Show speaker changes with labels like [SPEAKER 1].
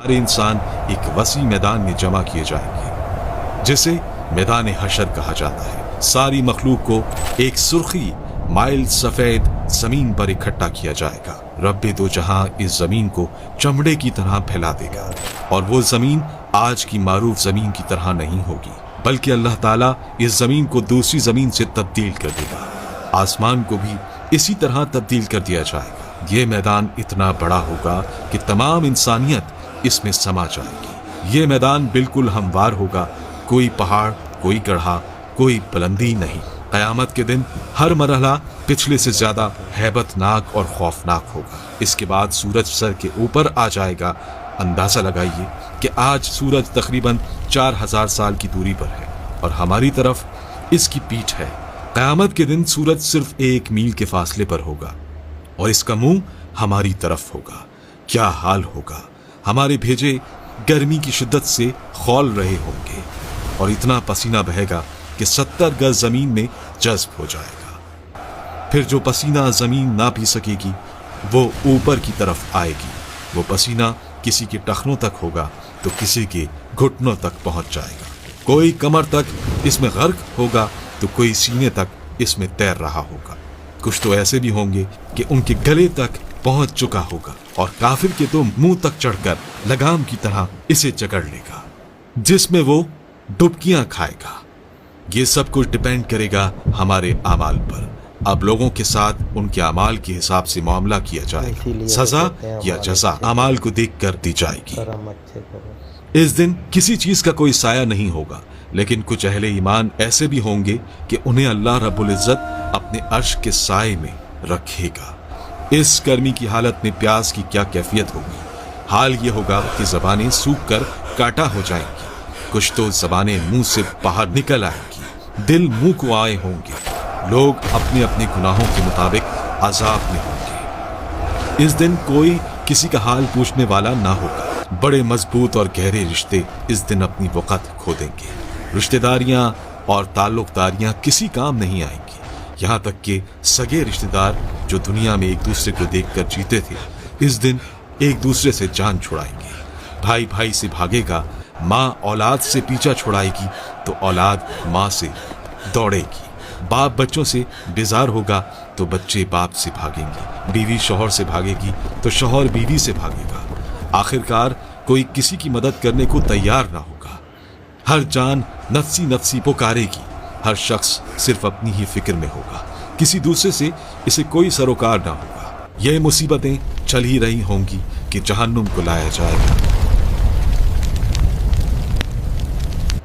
[SPEAKER 1] सारे इंसान एक वसी मैदान में जमा किए जाएंगे जिसे मैदान हशर कहा जाता है। सारी मखलूक को एक सुर्खी माइल सफेद जमीन पर इकट्ठा किया जाएगा। रब्बे दो जहां इस जमीन को चमड़े की तरह फैला देगा और वो जमीन आज की मारूफ जमीन की तरह नहीं होगी, बल्कि अल्लाह ताला इस जमीन को दूसरी जमीन से तब्दील कर देगा। आसमान को भी इसी तरह तब्दील कर दिया जाएगा। ये मैदान इतना बड़ा होगा कि तमाम इंसानियत इसमें समा जाएगी। ये मैदान बिल्कुल हमवार होगा, कोई पहाड़, कोई गढ़ा, कोई बुलंदी नहीं। क़यामत के दिन हर मरहला पिछले से ज्यादा हैबतनाक और खौफनाक होगा। इसके बाद सूरज सर के ऊपर आ जाएगा। अंदाजा लगाइए कि आज सूरज तकरीबन 4000 साल की दूरी पर है और हमारी तरफ इसकी पीठ है। क़यामत के दिन सूरज सिर्फ 1 मील के फासले पर होगा और इसका मुंह हमारी तरफ होगा। क्या हाल होगा। हमारे भेजे गर्मी की शिद्दत से खौल रहे होंगे और इतना पसीना बहेगा कि 70 गज जमीन में जज्ब हो जाएगा। फिर जो पसीना जमीन ना पी सकेगी वो ऊपर की तरफ आएगी। वो पसीना किसी के टखनों तक होगा तो किसी के घुटनों तक पहुंच जाएगा। कोई कमर तक इसमें गर्क होगा तो कोई सीने तक इसमें तैर रहा होगा। कुछ तो ऐसे भी होंगे कि उनके गले तक पहुंच चुका होगा और काफिर के तो मुंह तक चढ़कर लगाम की तरह इसे जकड़ लेगा, जिसमें वो डुबकियां खाएगा। ये सब कुछ डिपेंड करेगा हमारे अमाल पर। अब लोगों के साथ उनके अमाल के हिसाब से मामला किया जाएगा। सजा या जजा अमाल को देखकर दी जाएगी। इस दिन किसी चीज का कोई साया नहीं होगा, लेकिन कुछ अहले ईमान ऐसे भी होंगे कि उन्हें अल्लाह रब्बुल इज्जत अपने अर्श के साए में रखेगा। इस गर्मी की हालत में प्यास की क्या कैफियत होगी। हाल ये होगा कि जबानें सूख कर काटा हो जाएंगी। कुछ तो जबानें मुंह से बाहर निकल आएंगी, दिल मुंह को आए होंगे। लोग अपने अपने गुनाहों के मुताबिक अजाब में होंगे। इस दिन कोई किसी का हाल पूछने वाला ना होगा। बड़े मजबूत और गहरे रिश्ते इस दिन अपनी वक़्त खो देंगे। रिश्तेदारियां और ताल्लुकदारियां किसी काम नहीं आएंगी। यहाँ तक कि सगे रिश्तेदार जो दुनिया में एक दूसरे को देखकर जीते थे, इस दिन एक दूसरे से जान छुड़ाएंगे। भाई भाई से भागेगा, माँ औलाद से पीछा छुड़ाएगी तो औलाद माँ से दौड़ेगी। बाप बच्चों से बेजार होगा तो बच्चे बाप से भागेंगे। बीवी शौहर से भागेगी तो शौहर बीवी से भागेगा। आखिरकार कोई किसी की मदद करने को तैयार ना होगा। हर जान नफ्सी नफ्सी पुकारेगी। हर शख्स सिर्फ अपनी ही फिक्र में होगा, किसी दूसरे से इसे कोई सरोकार ना होगा। ये मुसीबतें चल ही रही होंगी कि जहन्नुम को लाया जाएगा।